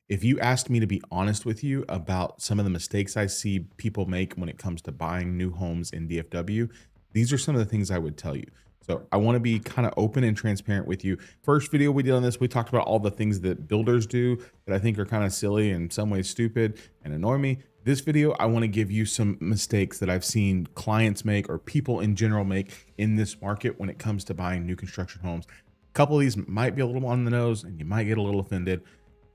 If you asked me to be honest with you about some of the mistakes I see people make when it comes to buying new homes in DFW, these are some of the things I would tell you. So I want to be kind of open and transparent with you. First video we did on this, we talked about all the things that builders do that I think are kind of silly and in some ways stupid and annoy me. This video, I want to give you some mistakes that I've seen clients make or people in general make in this market when it comes to buying new construction homes. A couple of these might be a little on the nose and you might get a little offended.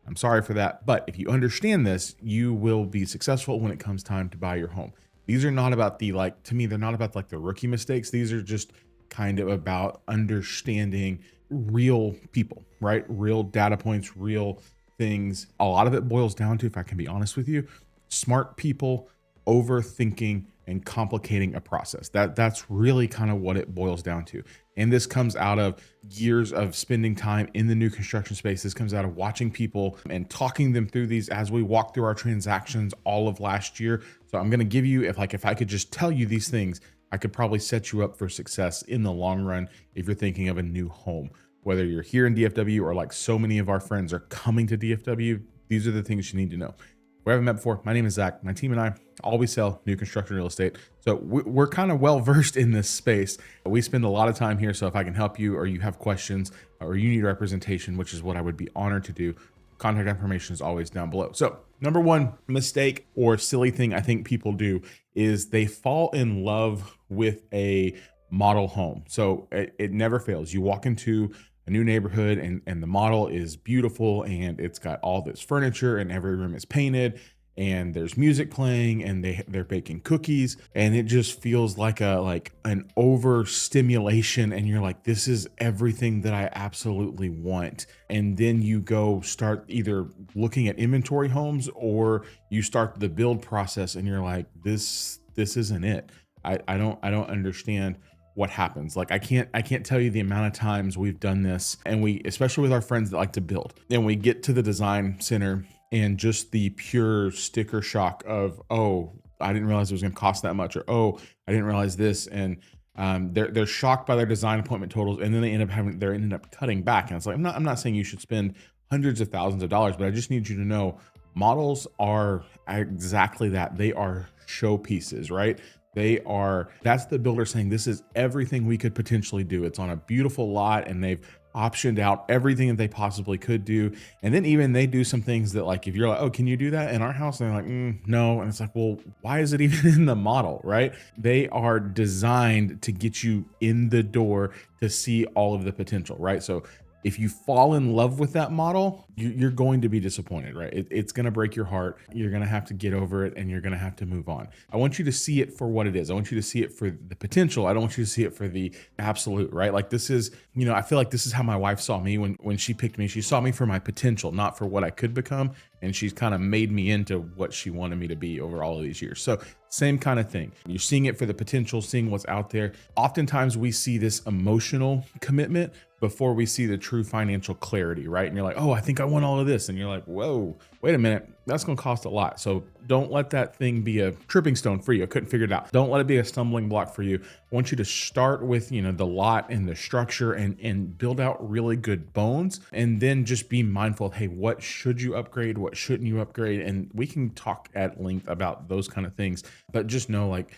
I'm sorry for that. But if you understand this, you will be successful when it comes time to buy your home. These are not about the, like, to me, they're not about like the rookie mistakes. These are just kind of about understanding real people, right? Real data points, real things. A lot of it boils down to, if I can be honest with you, smart people overthinking and complicating a process. That's really kind of what it boils down to. And this comes out of years of spending time in the new construction space. This comes out of watching people and talking them through these as we walk through our transactions all of last year. So I'm going to give you, if I could just tell you these things, I could probably set you up for success in the long run if you're thinking of a new home. Whether you're here in DFW or like so many of our friends are coming to DFW, these are the things you need to know. If we haven't met before, my name is Zach. My team and I always sell new construction real estate. So we're kind of well versed in this space. We spend a lot of time here. So if I can help you or you have questions or you need representation, which is what I would be honored to do, contact information is always down below. So number one mistake or silly thing I think people do is they fall in love with a model home. So it never fails. You walk into a new neighborhood and the model is beautiful and it's got all this furniture and every room is painted and there's music playing and they're baking cookies and it just feels like an overstimulation and you're like, this is everything that I absolutely want. And then you go start either looking at inventory homes or you start the build process and you're like, this isn't it. I don't understand what happens. Like I can't tell you the amount of times we've done this, and we, especially with our friends that like to build, and we get to the design center and just the pure sticker shock of, oh, I didn't realize it was going to cost that much, or oh, I didn't realize this, and they're shocked by their design appointment totals, and then they ended up cutting back. And it's like, I'm not saying you should spend hundreds of thousands of dollars, but I just need you to know models are exactly that. They are showpieces, right? That's the builder saying, this is everything we could potentially do. It's on a beautiful lot and they've optioned out everything that they possibly could do. And then even they do some things that, like, if you're like, oh, can you do that in our house? And they're like, no. And it's like, well, why is it even in the model, right? They are designed to get you in the door to see all of the potential, right? So if you fall in love with that model, you're going to be disappointed, right? It's going to break your heart. You're going to have to get over it and you're going to have to move on. I want you to see it for what it is. I want you to see it for the potential. I don't want you to see it for the absolute, right? Like this is, I feel like this is how my wife saw me when she picked me. She saw me for my potential, not for what I could become. And she's kind of made me into what she wanted me to be over all of these years. So same kind of thing. You're seeing it for the potential, seeing what's out there. Oftentimes we see this emotional commitment before we see the true financial clarity, right? And you're like, oh, I think I want all of this. And you're like, whoa, wait a minute. That's going to cost a lot. So don't let that thing be a tripping stone for you. I couldn't figure it out. Don't let it be a stumbling block for you. I want you to start with, the lot and the structure and build out really good bones. And then just be mindful of, hey, what should you upgrade? What shouldn't you upgrade? And we can talk at length about those kind of things, but just know, like,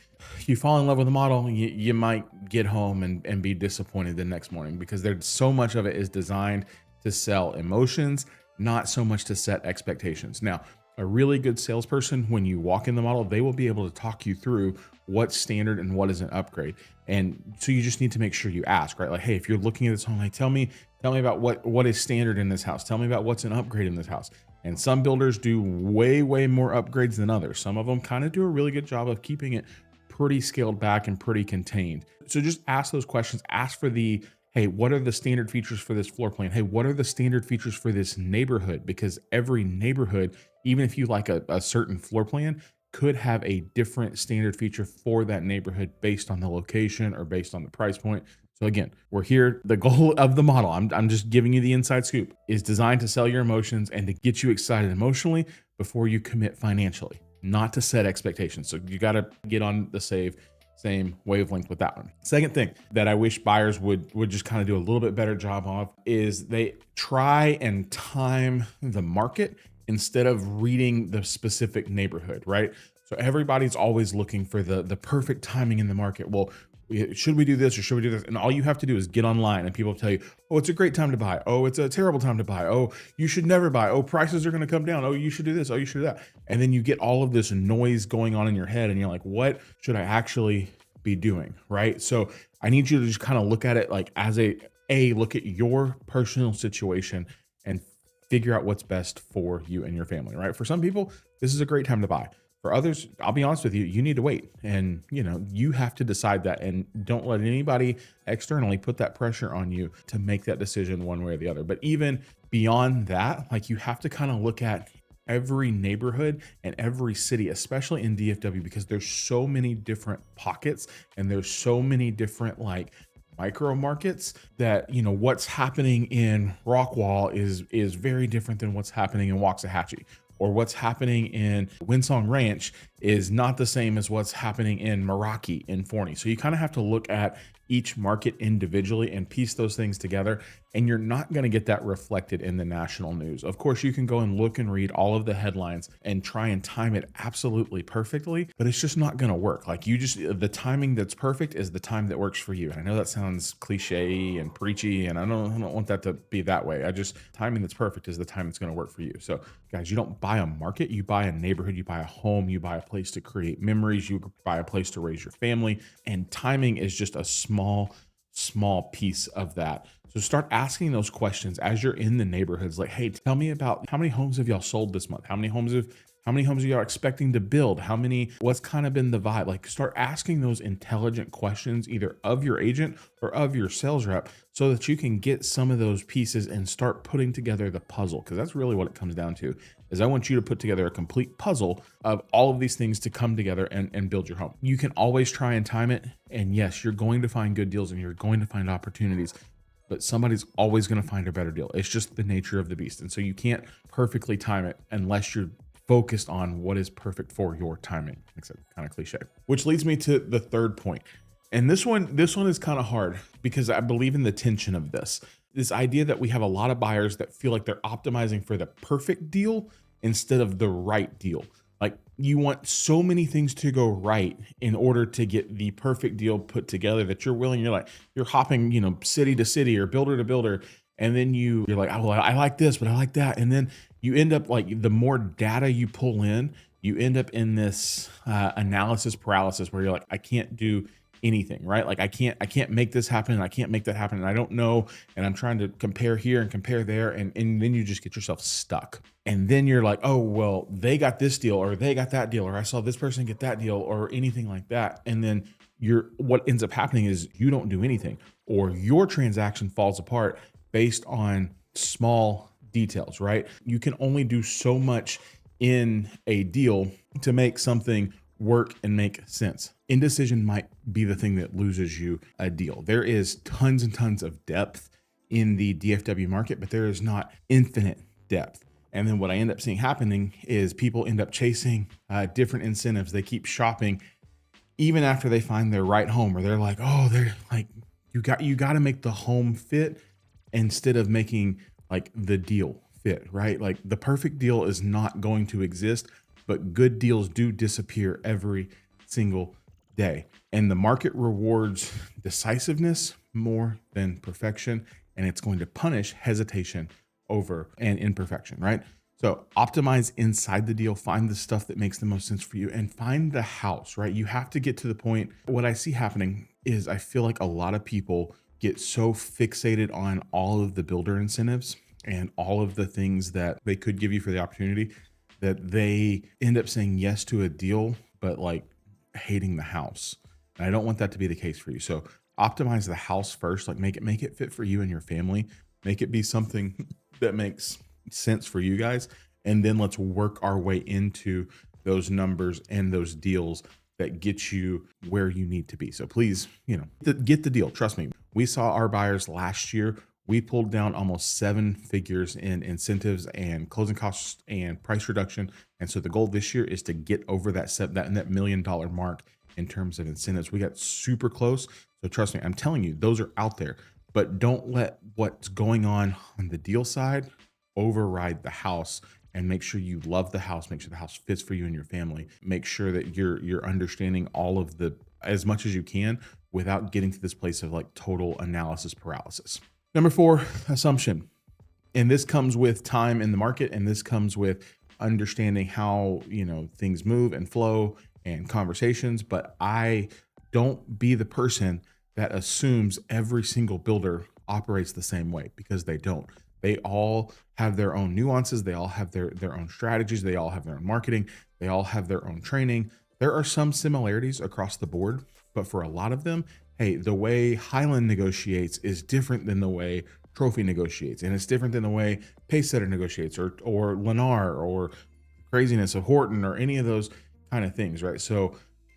you fall in love with a model, you might get home and be disappointed the next morning, because there's so much of it is designed to sell emotions, not so much to set expectations. Now, a really good salesperson, when you walk in the model, they will be able to talk you through what's standard and what is an upgrade. And so you just need to make sure you ask, right? Like, hey, if you're looking at this home, like, tell me about what is standard in this house. Tell me about what's an upgrade in this house. And some builders do way more upgrades than others. Some of them kind of do a really good job of keeping it pretty scaled back and pretty contained. So just ask those questions. Ask for hey, what are the standard features for this floor plan? Hey, what are the standard features for this neighborhood? Because every neighborhood, even if you like a certain floor plan, could have a different standard feature for that neighborhood based on the location or based on the price point. So again, we're here. The goal of the model, I'm just giving you the inside scoop, is designed to sell your emotions and to get you excited emotionally before you commit financially, not to set expectations. So you got to get on the same wavelength with that one. Second thing that I wish buyers would just kind of do a little bit better job of is they try and time the market instead of reading the specific neighborhood, right? So everybody's always looking for the perfect timing in the market. Well, should we do this or should we do this? And all you have to do is get online and people tell you, oh, it's a great time to buy. Oh, it's a terrible time to buy. Oh, you should never buy. Oh, prices are going to come down. Oh, you should do this. Oh, you should do that. And then you get all of this noise going on in your head and you're like, what should I actually be doing? Right. So I need you to just kind of look at it like as look at your personal situation and figure out what's best for you and your family, right? For some people, this is a great time to buy. For others, I'll be honest with you, you need to wait. And you have to decide that, and don't let anybody externally put that pressure on you to make that decision one way or the other. But even beyond that, like you have to kind of look at every neighborhood and every city, especially in DFW, because there's so many different pockets and there's so many different like micro markets that what's happening in Rockwall is very different than what's happening in Waxahachie, or what's happening in Winsong Ranch is not the same as what's happening in Meraki in Forney. So you kind of have to look at each market individually and piece those things together. And you're not going to get that reflected in the national news. Of course, you can go and look and read all of the headlines and try and time it absolutely perfectly, but it's just not going to work. Like the timing that's perfect is the time that works for you. And I know that sounds cliche and preachy, and I don't want that to be that way. Timing that's perfect is the time that's going to work for you. So guys, you don't buy a market, you buy a neighborhood, you buy a home, you buy a place to create memories, you buy a place to raise your family. And timing is just a small piece of that. So start asking those questions as you're in the neighborhoods. Like, hey, tell me about how many homes have y'all sold this month? How many homes are y'all expecting to build? What's kind of been the vibe? Like start asking those intelligent questions either of your agent or of your sales rep so that you can get some of those pieces and start putting together the puzzle. Because that's really what it comes down to, is I want you to put together a complete puzzle of all of these things to come together and build your home. You can always try and time it. And yes, you're going to find good deals and you're going to find opportunities, but somebody's always going to find a better deal. It's just the nature of the beast. And so you can't perfectly time it unless you're focused on what is perfect for your timing. Except kind of cliche, which leads me to the third point. And this one is kind of hard because I believe in the tension of this idea that we have a lot of buyers that feel like they're optimizing for the perfect deal instead of the right deal. Like you want so many things to go right in order to get the perfect deal put together that you're hopping, city to city or builder to builder. And then you're like, oh, well, I like this, but I like that. And then you end up like the more data you pull in, you end up in this analysis paralysis where you're like, I can't do anything, right? Like I can't make this happen and I can't make that happen. And I don't know. And I'm trying to compare here and compare there. And then you just get yourself stuck. And then you're like, oh, well, they got this deal or they got that deal, or I saw this person get that deal or anything like that. And then what ends up happening is you don't do anything, or your transaction falls apart based on small details, right? You can only do so much in a deal to make something work and make sense. Indecision might be the thing that loses you a deal. There is tons and tons of depth in the DFW market, but there is not infinite depth. And then what I end up seeing happening is people end up chasing different incentives. They keep shopping even after they find their right home, or they're like, oh, they're like, you got to make the home fit instead of making like the deal fit, right? Like the perfect deal is not going to exist, but good deals do disappear every single day. And the market rewards decisiveness more than perfection, and it's going to punish hesitation over and imperfection, right? So optimize inside the deal, find the stuff that makes the most sense for you, and find the house, right? You have to get to the point. What I see happening is I feel like a lot of people get so fixated on all of the builder incentives and all of the things that they could give you for the opportunity that they end up saying yes to a deal, but like hating the house. And I don't want that to be the case for you. So optimize the house first, like make it fit for you and your family, make it be something that makes sense for you guys. And then let's work our way into those numbers and those deals that get you where you need to be. So please, get the deal. Trust me. We saw our buyers last year. We pulled down almost 7 figures in incentives and closing costs and price reduction. And so the goal this year is to get over that $1 million mark in terms of incentives. We got super close. So trust me, I'm telling you, those are out there, but don't let what's going on the deal side override the house and make sure you love the house, make sure the house fits for you and your family. Make sure that you're understanding all of the as much as you can without getting to this place of like total analysis paralysis. Number 4, assumption. And this comes with time in the market, and this comes with understanding how, things move and flow and conversations. But don't be the person that assumes every single builder operates the same way, because they don't. They all have their own nuances. They all have their own strategies. They all have their own marketing. They all have their own training. There are some similarities across the board, but for a lot of them, hey, the way Highland negotiates is different than the way Trophy negotiates, and it's different than the way Pacesetter negotiates, or Lennar, or craziness of Horton, or any of those kind of things, right? So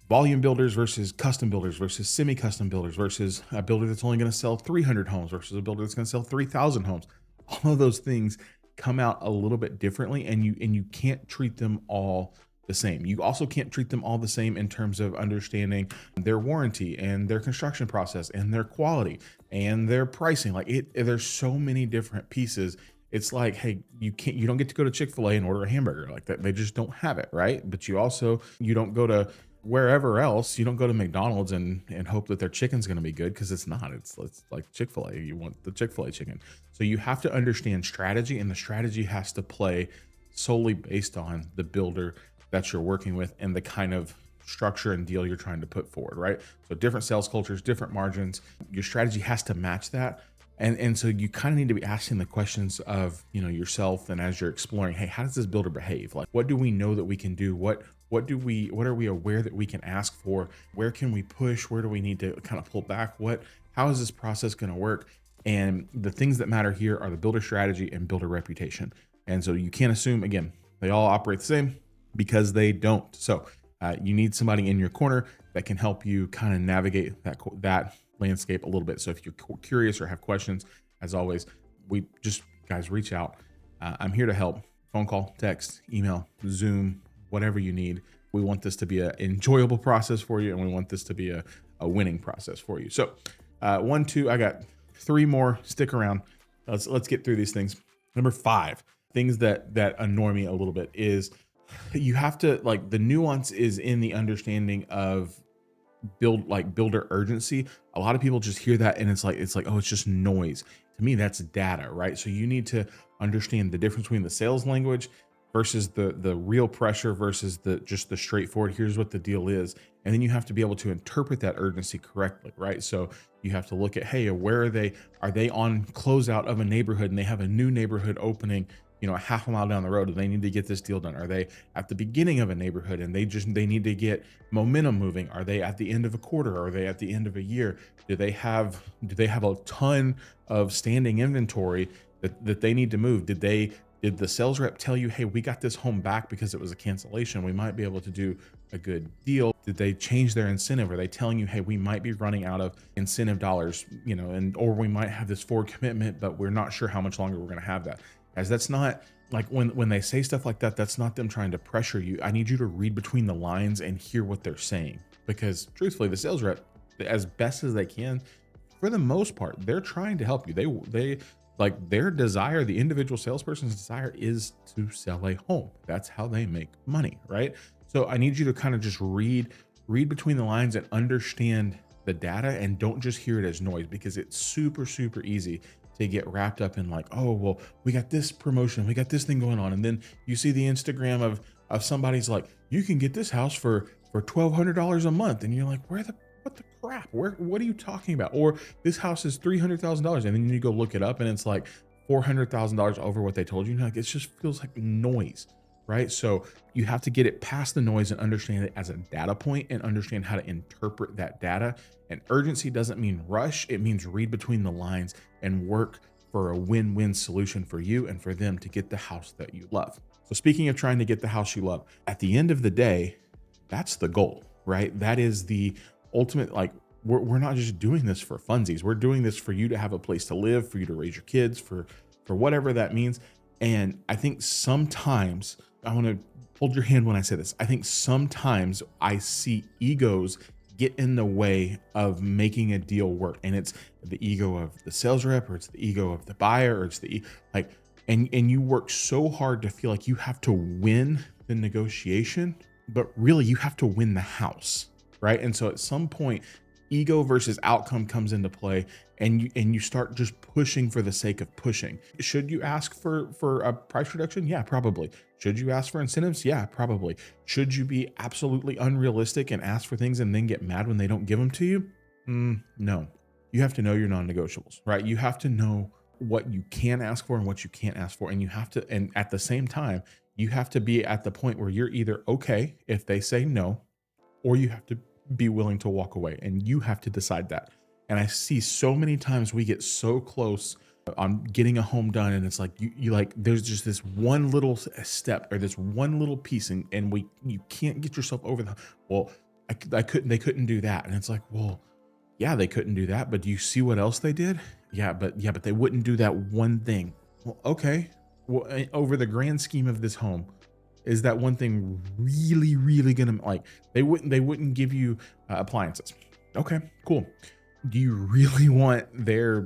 volume builders versus custom builders versus semi-custom builders versus a builder that's only going to sell 300 homes versus a builder that's going to sell 3,000 homes. All of those things come out a little bit differently, and you can't treat them all the same. You also can't treat them all the same in terms of understanding their warranty and their construction process and their quality and their pricing. There's so many different pieces. It's like, hey, you don't get to go to Chick-fil-A and order a hamburger like that. They just don't have it, right? But you don't go to wherever else. You don't go to McDonald's and hope that their chicken's going to be good, because it's not. It's like Chick-fil-A. You want the Chick-fil-A chicken. So you have to understand strategy, and the strategy has to play solely based on the builder that you're working with and the kind of structure and deal you're trying to put forward, right? So different sales cultures, different margins. Your strategy has to match that. And so you kind of need to be asking the questions of, yourself, and as you're exploring, hey, how does this builder behave? Like, what do we know that we can do? What are we aware that we can ask for? Where can we push? Where do we need to kind of pull back? How is this process going to work? And the things that matter here are the builder strategy and builder reputation. And so you can't assume, again, they all operate the same, because they don't. So you need somebody in your corner that can help you kind of navigate that landscape a little bit. So if you're curious or have questions, as always, guys, reach out. I'm here to help. Phone call, text, email, Zoom, whatever you need. We want this to be an enjoyable process for you, and we want this to be a winning process for you. So 1, 2, I got 3 more. Stick around. Let's get through these things. Number 5, things that annoy me a little bit is you have to, like, the nuance is in the understanding of builder urgency. A lot of people just hear that and it's like, oh, it's just noise. To me, that's data, right? So you need to understand the difference between the sales language versus the real pressure versus just the straightforward, here's what the deal is. And then you have to be able to interpret that urgency correctly, right? So you have to look at, hey, where are they? Are they on closeout of a neighborhood and they have a new neighborhood opening, a half a mile down the road, and they need to get this deal done? Are they at the beginning of a neighborhood and they need to get momentum moving? Are they at the end of a quarter? Are they at the end of a year? Do they have a ton of standing inventory that they need to move? Did the sales rep tell you, hey, we got this home back because it was a cancellation, we might be able to do a good deal? Did they change their incentive? Are they telling you, hey, we might be running out of incentive dollars, or we might have this forward commitment, but we're not sure how much longer we're going to have that? As that's not like, when they say stuff like that, that's not them trying to pressure you. I need you to read between the lines and hear what they're saying, because truthfully, the sales rep, as best as they can, for the most part, they're trying to help you. They like, their desire, the individual salesperson's desire, is to sell a home. That's how they make money, right? So I need you to kind of just read between the lines and understand the data, and don't just hear it as noise, because it's super, super easy to get wrapped up in like, oh, well, we got this promotion, we got this thing going on. And then you see the Instagram of somebody's like, you can get this house for $1,200 a month. And you're like, what the crap? What are you talking about? Or this house is $300,000. And then you go look it up and it's like $400,000 over what they told you. Like, it just feels like noise, right? So you have to get it past the noise and understand it as a data point, and understand how to interpret that data. And urgency doesn't mean rush. It means read between the lines and work for a win-win solution for you and for them to get the house that you love. So speaking of trying to get the house you love, at the end of the day, that's the goal, right? That is the ultimate, like, we're not just doing this for funsies. We're doing this for you to have a place to live, for you to raise your kids, for whatever that means. And I think sometimes, I want to hold your hand when I say this, I think sometimes I see egos get in the way of making a deal work. And it's the ego of the sales rep, or it's the ego of the buyer, or it's like, and you work so hard to feel like you have to win the negotiation, but really you have to win the house, right? And so at some point, ego versus outcome comes into play, and you start just pushing for the sake of pushing. Should you ask for a price reduction? Yeah, probably. Should you ask for incentives? Yeah, probably. Should you be absolutely unrealistic and ask for things and then get mad when they don't give them to you? No. You have to know your non-negotiables, right? You have to know what you can ask for and what you can't ask for. And you have to, and at the same time, you have to be at the point where you're either okay if they say no, or you have to be willing to walk away, and you have to decide that. And I see so many times we get so close on getting a home done, and it's like you like there's just this one little step or this one little piece, and you can't get yourself over the, well, I couldn't, they couldn't do that. And it's like, well, yeah, they couldn't do that, but do you see what else they did? Yeah, but they wouldn't do that one thing. Well, okay. Well, over the grand scheme of this home, is that one thing really gonna, like, they wouldn't give you appliances? Okay, cool. Do you really want their,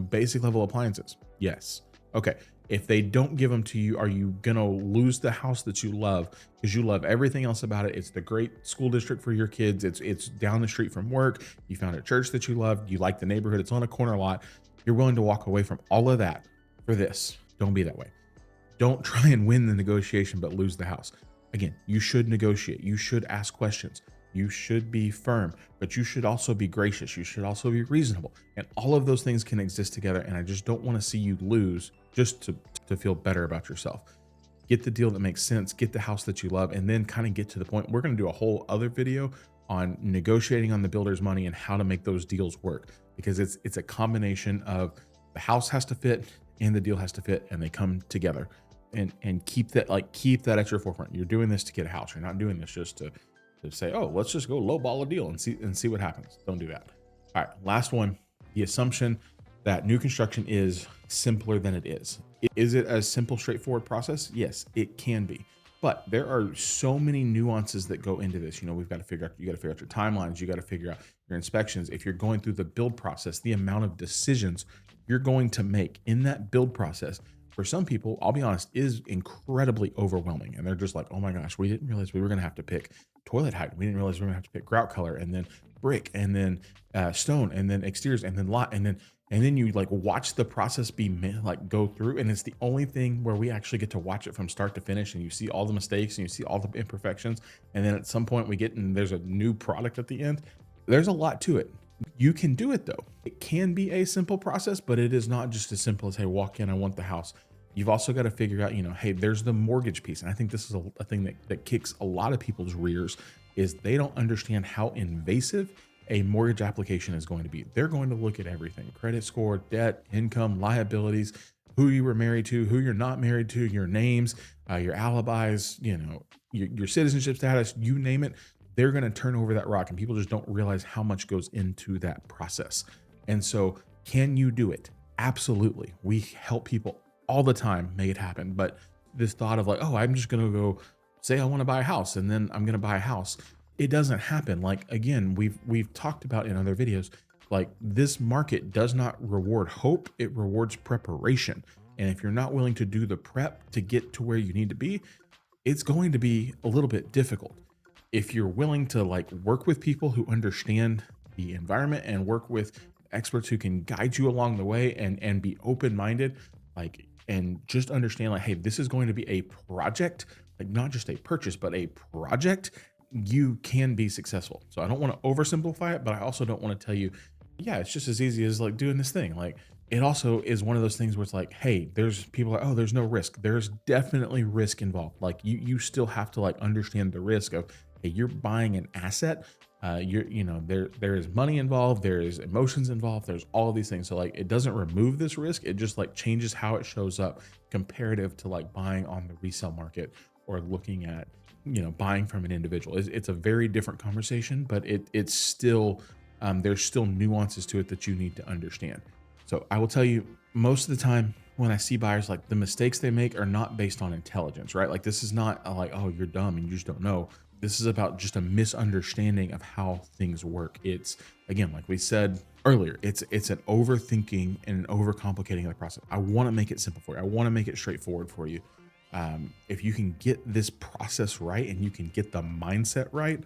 basic level appliances? Yes. Okay. If they don't give them to you, are you gonna lose the house that you love because you love everything else about it? It's the great school district for your kids. It's down the street from work. You found a church that you love. You like the neighborhood. It's on a corner lot. You're willing to walk away from all of that for this. Don't be that way. Don't try and win the negotiation, but lose the house. Again, you should negotiate. You should ask questions. You should be firm, but you should also be gracious. You should also be reasonable. And all of those things can exist together. And I just don't want to see you lose just to feel better about yourself. Get the deal that makes sense, get the house that you love, and then kind of get to the point. We're going to do a whole other video on negotiating on the builder's money and how to make those deals work, because it's a combination of the house has to fit and the deal has to fit, and they come together. And keep that at your forefront. You're doing this to get a house. You're not doing this just to say, oh, let's just go lowball a deal and see what happens. Don't do that. All right, last one, the assumption that new construction is simpler than it is. Is it a simple, straightforward process? Yes, it can be. But there are so many nuances that go into this. We've got to figure out, you got to figure out your timelines. You got to figure out your inspections. If you're going through the build process, the amount of decisions you're going to make in that build process, for some people, I'll be honest, is incredibly overwhelming. And they're just like, oh my gosh, we didn't realize we were going to have to pick toilet height. We didn't realize we were going to have to pick grout color, and then brick, and then stone, and then exteriors, and then lot, and then you like watch the process go through. And it's the only thing where we actually get to watch it from start to finish. And you see all the mistakes and you see all the imperfections. And then at some point we get, and there's a new product at the end. There's a lot to it. You can do it though. It can be a simple process, but it is not just as simple as, hey, walk in, I want the house. You've also got to figure out, hey, there's the mortgage piece. And I think this is a thing that kicks a lot of people's rears, is they don't understand how invasive a mortgage application is going to be. They're going to look at everything: credit score, debt, income, liabilities, who you were married to, who you're not married to, your names, your alibis, your citizenship status, you name it. They're going to turn over that rock, and people just don't realize how much goes into that process. And so, can you do it? Absolutely. We help people all the time make it happen. But this thought of like, oh, I'm just going to go say I want to buy a house, and then I'm going to buy a house. It doesn't happen. Like, again, we've talked about in other videos, like, this market does not reward hope. It rewards preparation. And if you're not willing to do the prep to get to where you need to be, it's going to be a little bit difficult. If you're willing to like work with people who understand the environment and work with experts who can guide you along the way, and be open-minded, like, and just understand like, hey, this is going to be a project, like not just a purchase, but a project, you can be successful. So I don't want to oversimplify it, but I also don't want to tell you, yeah, it's just as easy as like doing this thing. Like, it also is one of those things where it's like, hey, there's people like, oh, there's no risk. There's definitely risk involved. Like, you still have to like understand the risk of, hey, you're buying an asset. There is money involved, there is emotions involved, there's all of these things. So like, it doesn't remove this risk, it just like changes how it shows up comparative to like buying on the resale market, or looking at, buying from an individual. It's a very different conversation, but it's still, there's still nuances to it that you need to understand. So I will tell you, most of the time when I see buyers, like, the mistakes they make are not based on intelligence, right? Like, this is not like, oh, you're dumb and you just don't know. This is about just a misunderstanding of how things work. It's, again, like we said earlier, it's an overthinking and an overcomplicating of the process. I want to make it simple for you. I want to make it straightforward for you. If you can get this process right and you can get the mindset right,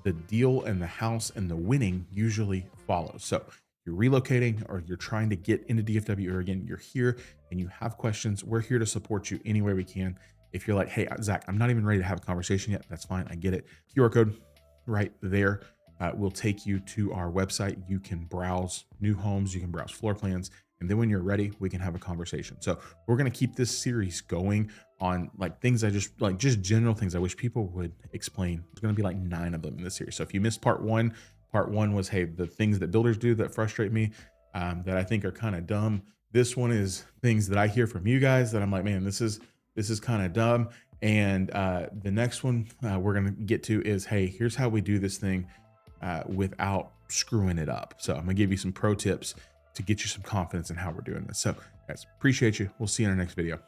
the deal and the house and the winning usually follows. So you're relocating or you're trying to get into DFW, or again, you're here and you have questions, we're here to support you any way we can. If you're like, hey, Zach, I'm not even ready to have a conversation yet, that's fine. I get it. QR code right there will take you to our website. You can browse new homes, you can browse floor plans, and then when you're ready, we can have a conversation. So we're going to keep this series going on like things just general things I wish people would explain. There's going to be like 9 of them in this series. So if you missed part one was, hey, the things that builders do that frustrate me, that I think are kind of dumb. This one is things that I hear from you guys that I'm like, man, this is kind of dumb. And the next one we're going to get to is, hey, here's how we do this thing without screwing it up. So I'm going to give you some pro tips to get you some confidence in how we're doing this. So guys, appreciate you. We'll see you in our next video.